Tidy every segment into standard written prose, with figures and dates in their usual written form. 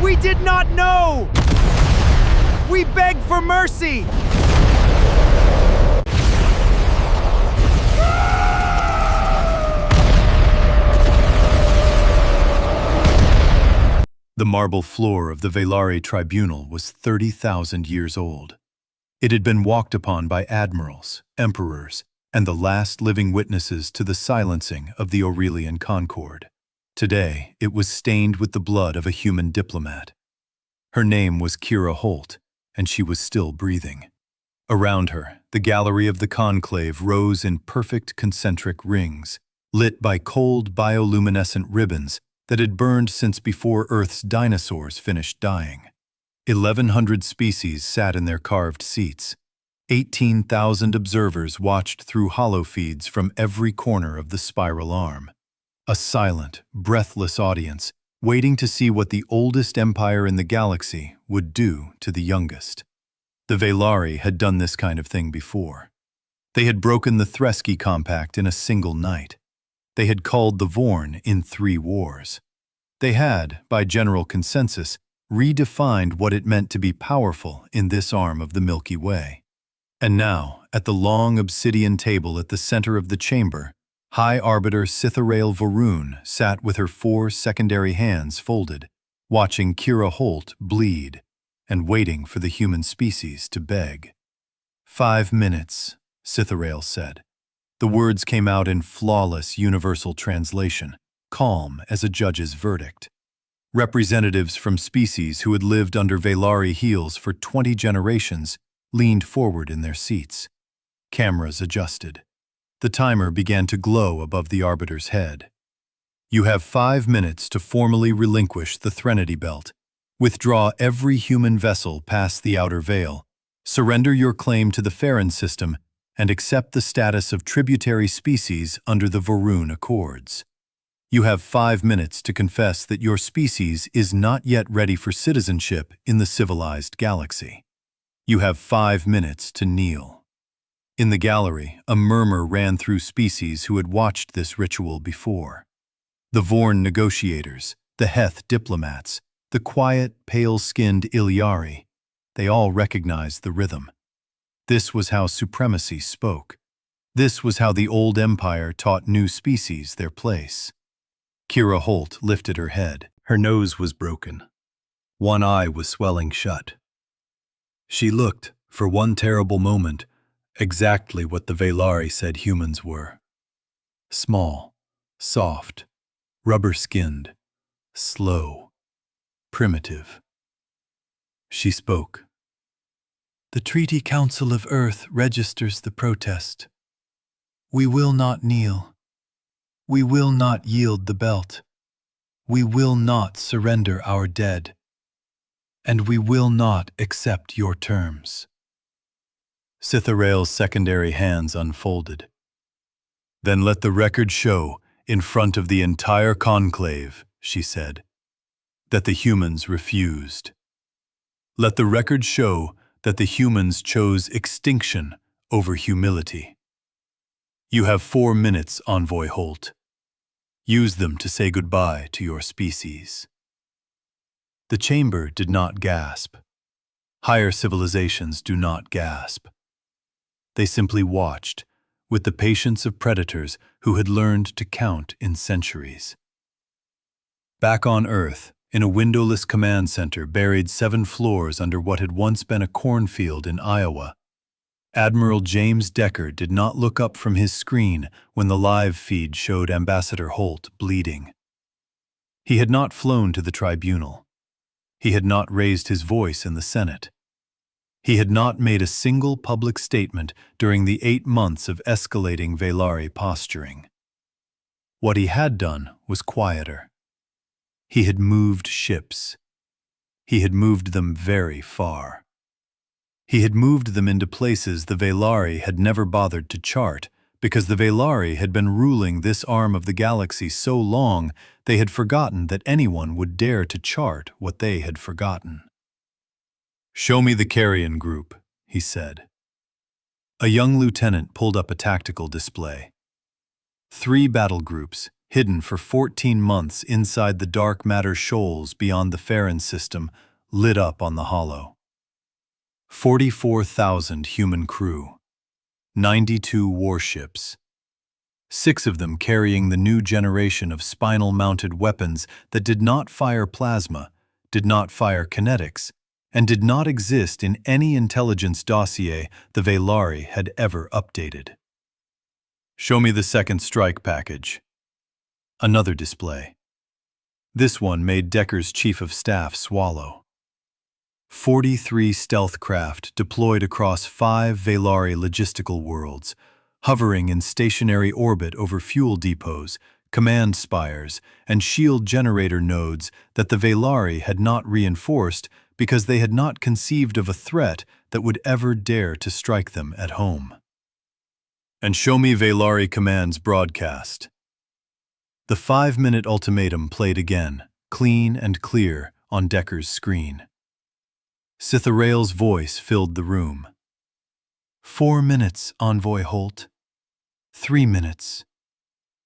We did not know! We beg for mercy! The marble floor of the Velari tribunal was 30,000 years old. It had been walked upon by admirals, emperors, and the last living witnesses to the silencing of the Aurelian Concord. Today, it was stained with the blood of a human diplomat. Her name was Kira Holt, and she was still breathing. Around her, the gallery of the conclave rose in perfect concentric rings, lit by cold bioluminescent ribbons that had burned since before Earth's dinosaurs finished dying. 1,100 species sat in their carved seats. 18,000 observers watched through holofeeds from every corner of the spiral arm. A silent, breathless audience, waiting to see what the oldest empire in the galaxy would do to the youngest. The Velari had done this kind of thing before. They had broken the Threski Compact in a single night. They had called the Vorn in 3 wars. They had, by general consensus, redefined what it meant to be powerful in this arm of the Milky Way. And now, at the long obsidian table at the center of the chamber, High Arbiter Citharael Varun sat with her 4 secondary hands folded, watching Kira Holt bleed and waiting for the human species to beg. 5 minutes, Citharael said. The words came out in flawless universal translation, calm as a judge's verdict. Representatives from species who had lived under Velari heels for 20 generations leaned forward in their seats. Cameras adjusted. The timer began to glow above the arbiter's head. You have 5 minutes to formally relinquish the Threnody Belt, withdraw every human vessel past the outer veil, surrender your claim to the Farron system, and accept the status of tributary species under the Varun Accords. You have 5 minutes to confess that your species is not yet ready for citizenship in the civilized galaxy. You have 5 minutes to kneel. In the gallery, a murmur ran through species who had watched this ritual before. The Vorn negotiators, the Heth diplomats, the quiet, pale-skinned Iliari, they all recognized the rhythm. This was how supremacy spoke. This was how the old empire taught new species their place. Kira Holt lifted her head. Her nose was broken. One eye was swelling shut. She looked, for one terrible moment, exactly what the Velari said humans were. Small, soft, rubber-skinned, slow, primitive. She spoke. The Treaty Council of Earth registers the protest. We will not kneel. We will not yield the belt. We will not surrender our dead. And we will not accept your terms. Citharael's secondary hands unfolded. Then let the record show, in front of the entire conclave, she said, that the humans refused. Let the record show that the humans chose extinction over humility. You have 4 minutes, Envoy Holt. Use them to say goodbye to your species. The chamber did not gasp. Higher civilizations do not gasp. They simply watched, with the patience of predators who had learned to count in centuries. Back on Earth, in a windowless command center buried 7 floors under what had once been a cornfield in Iowa, Admiral James Decker did not look up from his screen when the live feed showed Ambassador Holt bleeding. He had not flown to the tribunal. He had not raised his voice in the Senate. He had not made a single public statement during the 8 months of escalating Velari posturing. What he had done was quieter. He had moved ships. He had moved them very far. He had moved them into places the Velari had never bothered to chart, because the Velari had been ruling this arm of the galaxy so long they had forgotten that anyone would dare to chart what they had forgotten. "Show me the carrion group," he said. A young lieutenant pulled up a tactical display. 3 battle groups, hidden for 14 months inside the dark matter shoals beyond the Farron system, lit up on the hollow. 44,000 human crew, 92 warships, 6 of them carrying the new generation of spinal-mounted weapons that did not fire plasma, did not fire kinetics, and did not exist in any intelligence dossier the Velari had ever updated. "Show me the second strike package." Another display. This one made Decker's chief of staff swallow. 43 stealth craft deployed across 5 Velari logistical worlds, hovering in stationary orbit over fuel depots, command spires, and shield generator nodes that the Velari had not reinforced because they had not conceived of a threat that would ever dare to strike them at home. "And show me Velari Command's broadcast." The 5-minute ultimatum played again, clean and clear, on Decker's screen. Citharael's voice filled the room. 4 minutes, Envoy Holt. 3 minutes.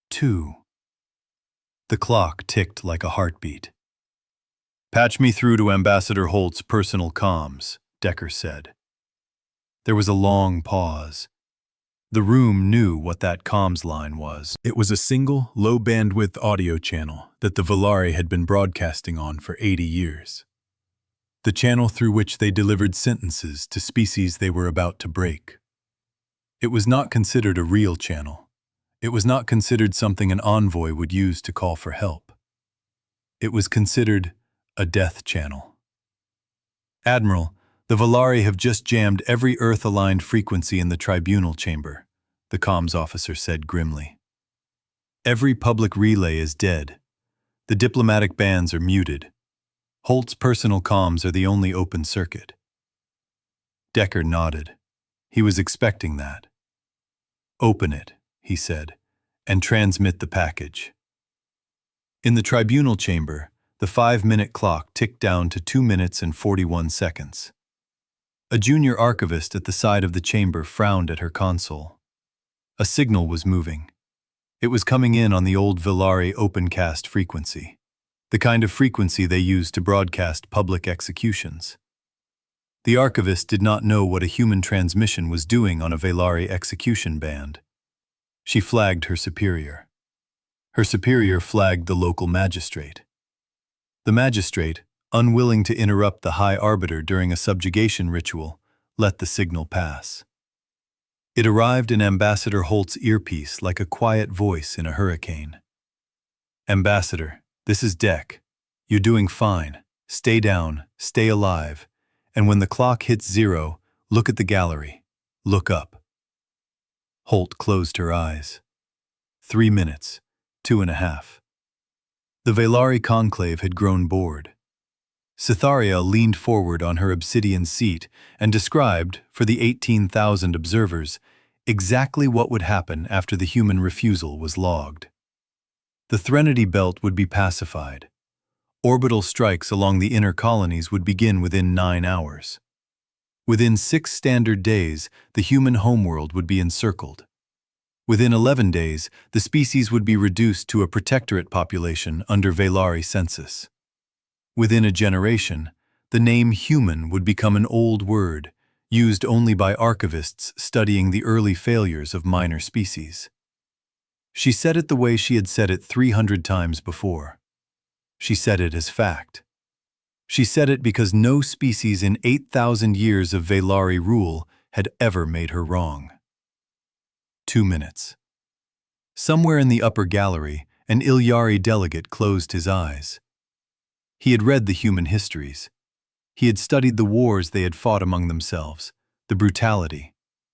2. The clock ticked like a heartbeat. "Patch me through to Ambassador Holt's personal comms," Decker said. There was a long pause. The room knew what that comms line was. It was a single, low-bandwidth audio channel that the Velari had been broadcasting on for 80 years. The channel through which they delivered sentences to species they were about to break. It was not considered a real channel. It was not considered something an envoy would use to call for help. It was considered a death channel. "Admiral, the Velari have just jammed every Earth-aligned frequency in the tribunal chamber," the comms officer said grimly. "Every public relay is dead. The diplomatic bands are muted. Holt's personal comms are the only open circuit." Decker nodded. He was expecting that. "Open it," he said, "and transmit the package." In the tribunal chamber, the 5-minute clock ticked down to 2 minutes and 41 seconds. A junior archivist at the side of the chamber frowned at her console. A signal was moving. It was coming in on the old Velari opencast frequency, the kind of frequency they used to broadcast public executions. The archivist did not know what a human transmission was doing on a Velari execution band. She flagged her superior. Her superior flagged the local magistrate. The magistrate, unwilling to interrupt the High Arbiter during a subjugation ritual, let the signal pass. It arrived in Ambassador Holt's earpiece like a quiet voice in a hurricane. "Ambassador, this is Deck. You're doing fine. Stay down, stay alive, and when the clock hits 0, look at the gallery. Look up." Holt closed her eyes. 3 minutes, 2.5. The Velari conclave had grown bored. Citharael leaned forward on her obsidian seat and described, for the 18,000 observers, exactly what would happen after the human refusal was logged. The Threnody belt would be pacified. Orbital strikes along the inner colonies would begin within 9 hours. Within 6 standard days, the human homeworld would be encircled. Within 11 days, the species would be reduced to a protectorate population under Velari census. Within a generation, the name human would become an old word, used only by archivists studying the early failures of minor species. She said it the way she had said it 300 times before. She said it as fact. She said it because no species in 8,000 years of Velari rule had ever made her wrong. 2 minutes. Somewhere in the upper gallery, an Ilyari delegate closed his eyes. He had read the human histories. He had studied the wars they had fought among themselves, the brutality,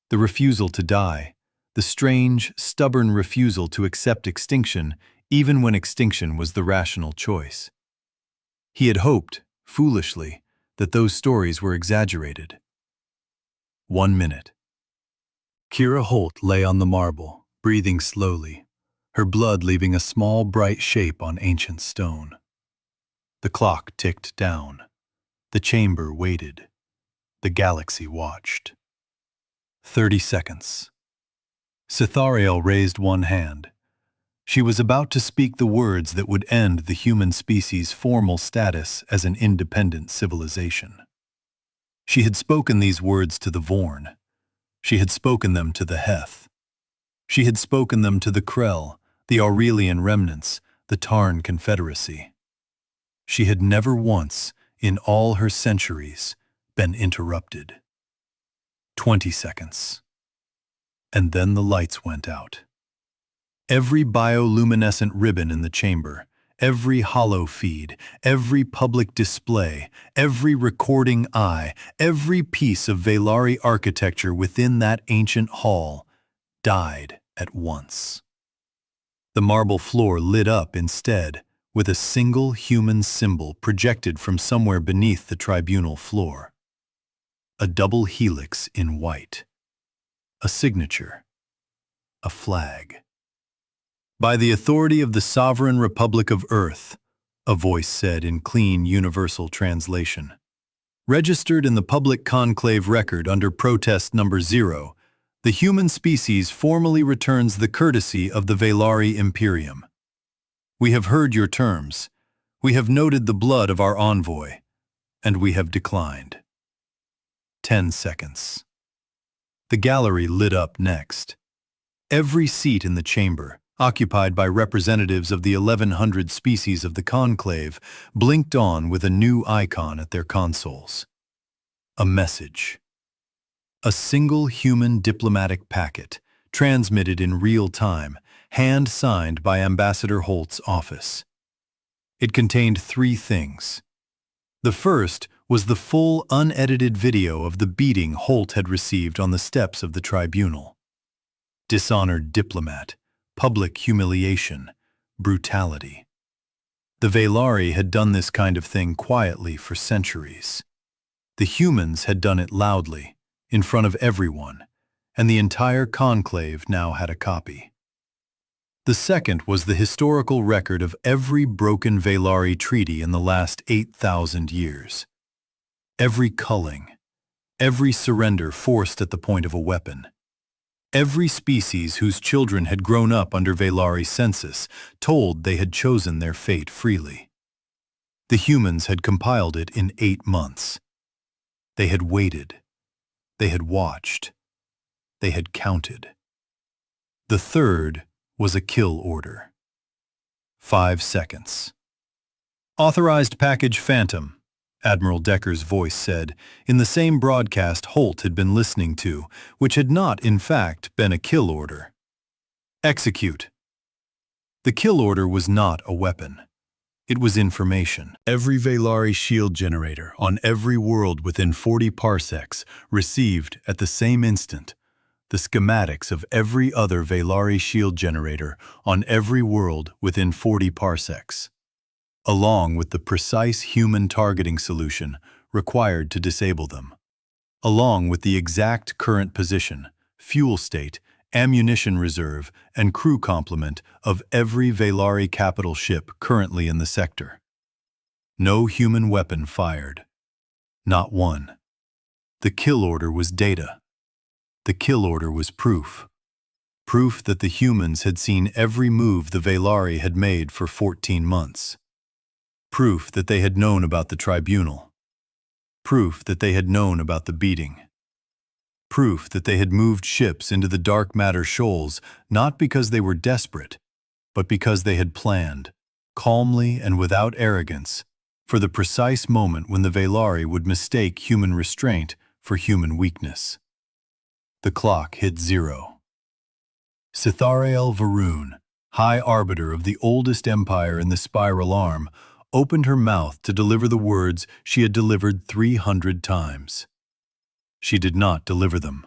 the refusal to die, the strange, stubborn refusal to accept extinction even when extinction was the rational choice. He had hoped, foolishly, that those stories were exaggerated. 1 minute. Kira Holt lay on the marble, breathing slowly, her blood leaving a small, bright shape on ancient stone. The clock ticked down. The chamber waited. The galaxy watched. 30 seconds. Citharael raised one hand. She was about to speak the words that would end the human species' formal status as an independent civilization. She had spoken these words to the Vorn. She had spoken them to the Heth. She had spoken them to the Krell, the Aurelian remnants, the Tarn Confederacy. She had never once, in all her centuries, been interrupted. 20 seconds. And then the lights went out. Every bioluminescent ribbon in the chamber, every hollow feed, every public display, every recording eye, every piece of Velari architecture within that ancient hall died at once. The marble floor lit up instead with a single human symbol projected from somewhere beneath the tribunal floor. A double helix in white. A signature. A flag. "By the authority of the Sovereign Republic of Earth," a voice said in clean universal translation. "Registered in the public conclave record under protest number 0, the human species formally returns the courtesy of the Velari Imperium. We have heard your terms. We have noted the blood of our envoy, and we have declined." 10 seconds. The gallery lit up next. Every seat in the chamber, occupied by representatives of the 1100 species of the conclave, blinked on with a new icon at their consoles. A message. A single human diplomatic packet, transmitted in real time, hand-signed by Ambassador Holt's office. It contained 3 things. The first was the full, unedited video of the beating Holt had received on the steps of the tribunal. Dishonored diplomat, public humiliation, brutality. The Velari had done this kind of thing quietly for centuries. The humans had done it loudly, in front of everyone, and the entire conclave now had a copy. The second was the historical record of every broken Velari treaty in the last 8,000 years. Every culling, every surrender forced at the point of a weapon. Every species whose children had grown up under Velari census told they had chosen their fate freely. The humans had compiled it in 8 months. They had waited. They had watched. They had counted. The third was a kill order. 5 seconds. "Authorized package Phantom," Admiral Decker's voice said, in the same broadcast Holt had been listening to, which had not, in fact, been a kill order. "Execute." The kill order was not a weapon. It was information. Every Velari shield generator on every world within 40 parsecs received, at the same instant, the schematics of every other Velari shield generator on every world within 40 parsecs, along with the precise human targeting solution required to disable them, along with the exact current position, fuel state, ammunition reserve, and crew complement of every Velari capital ship currently in the sector. No human weapon fired. Not one. The kill order was data. The kill order was proof. Proof that the humans had seen every move the Velari had made for 14 months. Proof that they had known about the tribunal. Proof that they had known about the beating. Proof that they had moved ships into the dark matter shoals not because they were desperate, but because they had planned, calmly and without arrogance, for the precise moment when the Velari would mistake human restraint for human weakness. The clock hit 0. Sitharael Varun, High Arbiter of the oldest empire in the Spiral Arm, opened her mouth to deliver the words she had delivered 300 times. She did not deliver them,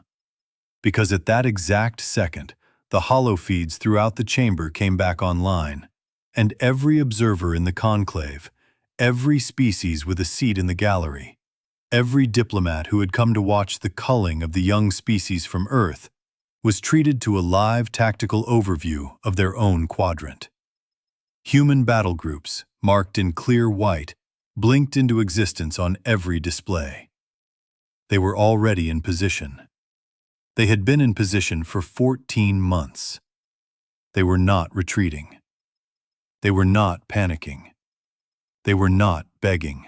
because at that exact second, the hollow feeds throughout the chamber came back online, and every observer in the conclave, every species with a seat in the gallery, every diplomat who had come to watch the culling of the young species from Earth was treated to a live tactical overview of their own quadrant. Human battle groups, marked in clear white, blinked into existence on every display. They were already in position. They had been in position for 14 months. They were not retreating. They were not panicking. They were not begging.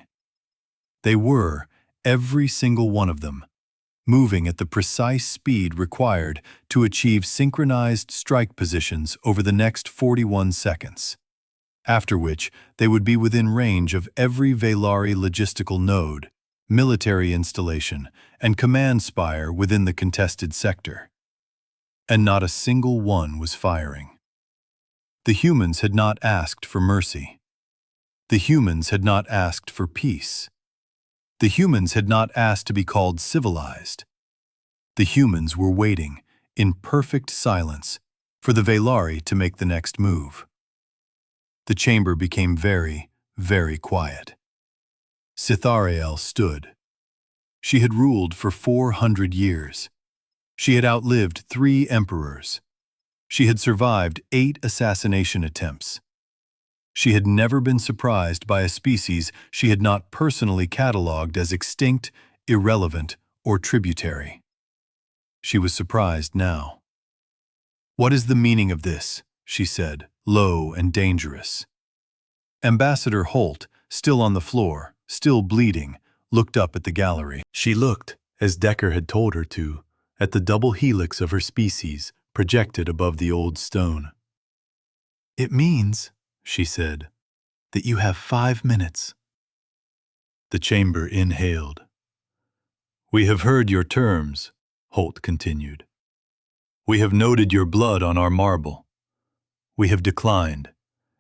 They were, every single one of them, moving at the precise speed required to achieve synchronized strike positions over the next 41 seconds, after which they would be within range of every Velari logistical node, military installation, and command spire within the contested sector. And not a single one was firing. The humans had not asked for mercy. The humans had not asked for peace. The humans had not asked to be called civilized. The humans were waiting, in perfect silence, for the Velari to make the next move. The chamber became very, very quiet. Cithariel stood. She had ruled for 400 years. She had outlived 3 emperors. She had survived 8 assassination attempts. She had never been surprised by a species she had not personally catalogued as extinct, irrelevant, or tributary. She was surprised now. "What is the meaning of this?" she said, low and dangerous. Ambassador Holt, still on the floor, still bleeding, looked up at the gallery. She looked, as Decker had told her to, at the double helix of her species projected above the old stone. "It means," she said, "that you have 5 minutes." The chamber inhaled. "We have heard your terms," Holt continued. "We have noted your blood on our marble. We have declined,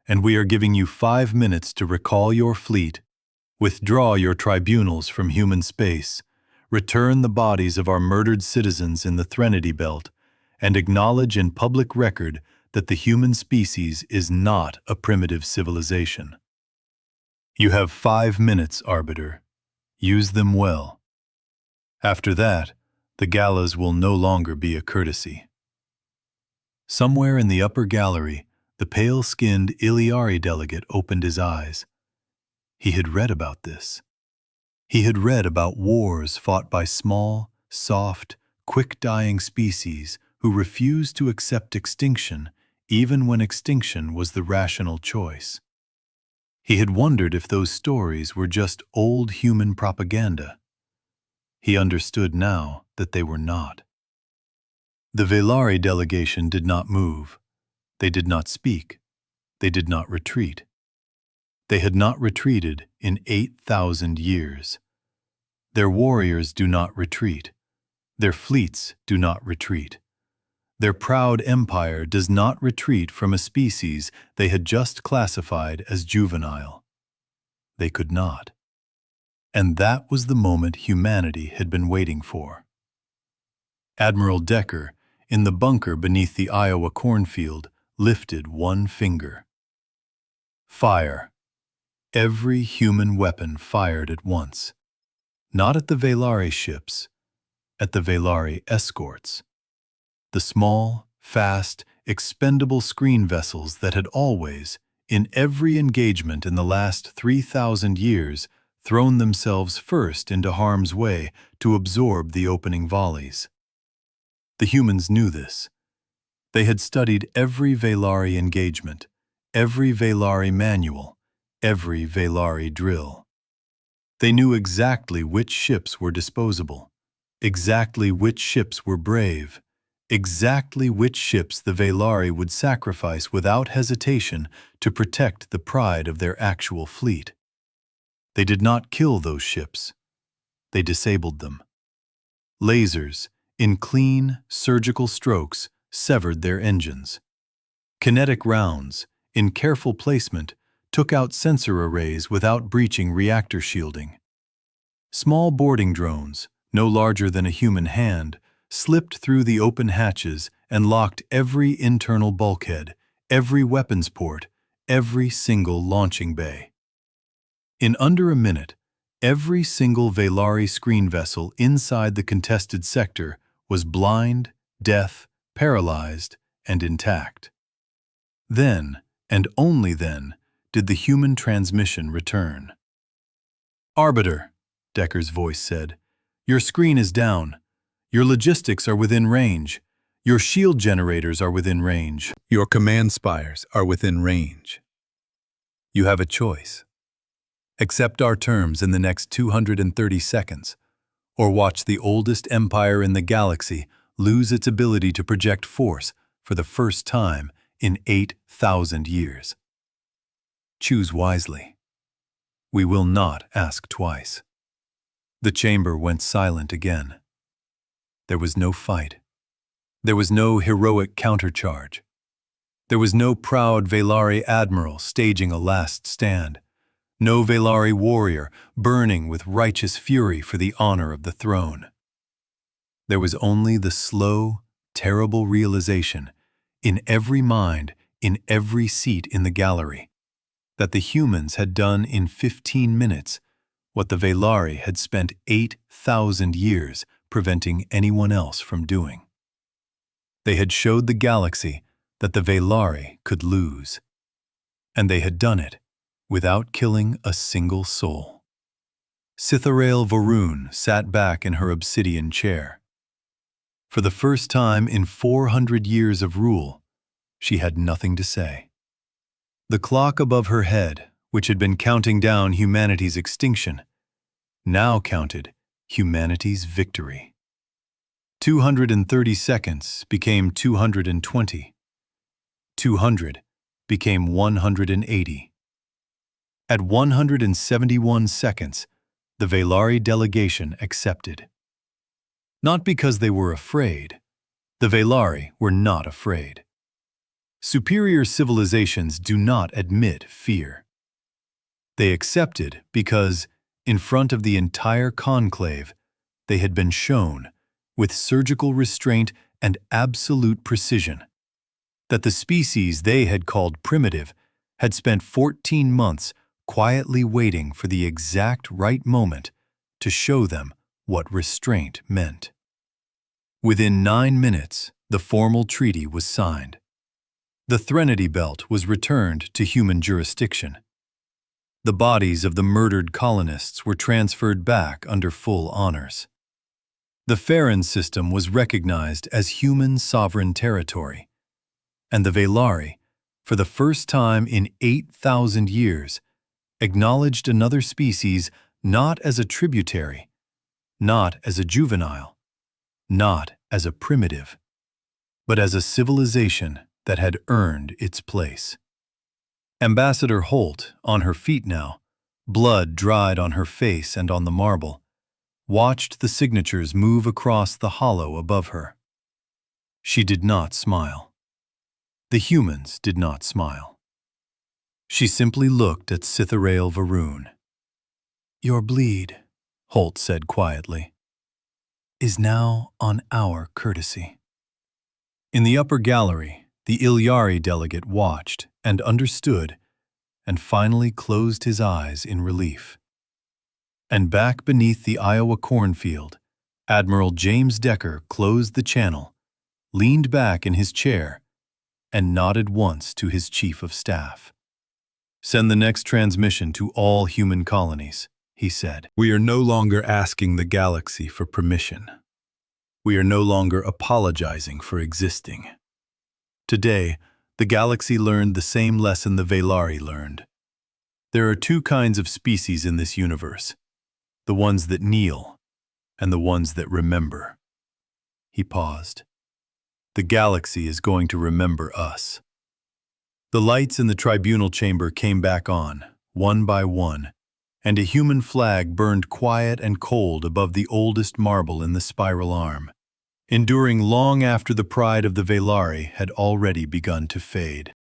and we are giving you 5 minutes to recall your fleet, withdraw your tribunals from human space, return the bodies of our murdered citizens in the Threnody Belt, and acknowledge in public record that the human species is not a primitive civilization. You have 5 minutes, Arbiter. Use them well. After that, the galas will no longer be a courtesy." Somewhere in the upper gallery, the pale-skinned Iliari delegate opened his eyes. He had read about this. He had read about wars fought by small, soft, quick-dying species who refused to accept extinction even when extinction was the rational choice. He had wondered if those stories were just old human propaganda. He understood now that they were not. The Velari delegation did not move. They did not speak. They did not retreat. They had not retreated in 8,000 years. Their warriors do not retreat. Their fleets do not retreat. Their proud empire does not retreat from a species they had just classified as juvenile. They could not. And that was the moment humanity had been waiting for. Admiral Decker, in the bunker beneath the Iowa cornfield, lifted one finger. Fire. Every human weapon fired at once. Not at the Velari ships, at the Velari escorts. The small, fast, expendable screen vessels that had always, in every engagement in the last 3,000 years, thrown themselves first into harm's way to absorb the opening volleys. The humans knew this. They had studied every Velari engagement, every Velari manual, every Velari drill. They knew exactly which ships were disposable, exactly which ships were brave, exactly which ships the Velari would sacrifice without hesitation to protect the pride of their actual fleet. They did not kill those ships. They disabled them. Lasers, in clean, surgical strokes, severed their engines. Kinetic rounds, in careful placement, took out sensor arrays without breaching reactor shielding. Small boarding drones, no larger than a human hand, slipped through the open hatches and locked every internal bulkhead, every weapons port, every single launching bay. In under a minute, every single Velari screen vessel inside the contested sector was blind, deaf, paralyzed, and intact. Then, and only then, did the human transmission return. "Arbiter," Decker's voice said, "your screen is down. Your logistics are within range. Your shield generators are within range. Your command spires are within range. You have a choice. Accept our terms in the next 230 seconds, or watch the oldest empire in the galaxy lose its ability to project force for the first time in 8,000 years. Choose wisely. We will not ask twice. The chamber went silent again. There was no fight. There was no heroic countercharge. There was no proud Velari admiral staging a last stand. No Velari warrior burning with righteous fury for the honor of the throne. There was only the slow, terrible realization, in every mind, in every seat in the gallery, that the humans had done in 15 minutes what the Velari had spent 8,000 years preventing anyone else from doing. They had showed the galaxy that the Velari could lose, and they had done it without killing a single soul. Citharael Varun sat back in her obsidian chair. For the first time in 400 years of rule, she had nothing to say. The clock above her head, which had been counting down humanity's extinction, now counted humanity's victory. 230 seconds became 220. 200 became 180. At 171 seconds, the Velari delegation accepted. Not because they were afraid. The Velari were not afraid. Superior civilizations do not admit fear. They accepted because, in front of the entire conclave, they had been shown, with surgical restraint and absolute precision, that the species they had called primitive had spent 14 months quietly waiting for the exact right moment to show them what restraint meant. Within 9 minutes, the formal treaty was signed. The Threnody Belt was returned to human jurisdiction. The bodies of the murdered colonists were transferred back under full honors. The Farron system was recognized as human sovereign territory, and the Velari, for the first time in 8,000 years, acknowledged another species not as a tributary, not as a juvenile, not as a primitive, but as a civilization that had earned its place. Ambassador Holt, on her feet now, blood dried on her face and on the marble, watched the signatures move across the hollow above her. She did not smile. The humans did not smile. She simply looked at Citharael Varun. "Your bleed," Holt said quietly, "is now on our courtesy." In the upper gallery, the Ilyari delegate watched and understood and finally closed his eyes in relief. And back beneath the Iowa cornfield, Admiral James Decker closed the channel, leaned back in his chair, and nodded once to his chief of staff. "Send the next transmission to all human colonies," he said. We are no longer asking the galaxy for permission. We are no longer apologizing for existing. Today, the galaxy learned the same lesson the Velari learned. There are two kinds of species in this universe, the ones that kneel and the ones that remember. He paused. The galaxy is going to remember us. The lights in the tribunal chamber came back on, one by one, and a human flag burned quiet and cold above the oldest marble in the spiral arm, enduring long after the pride of the Velari had already begun to fade.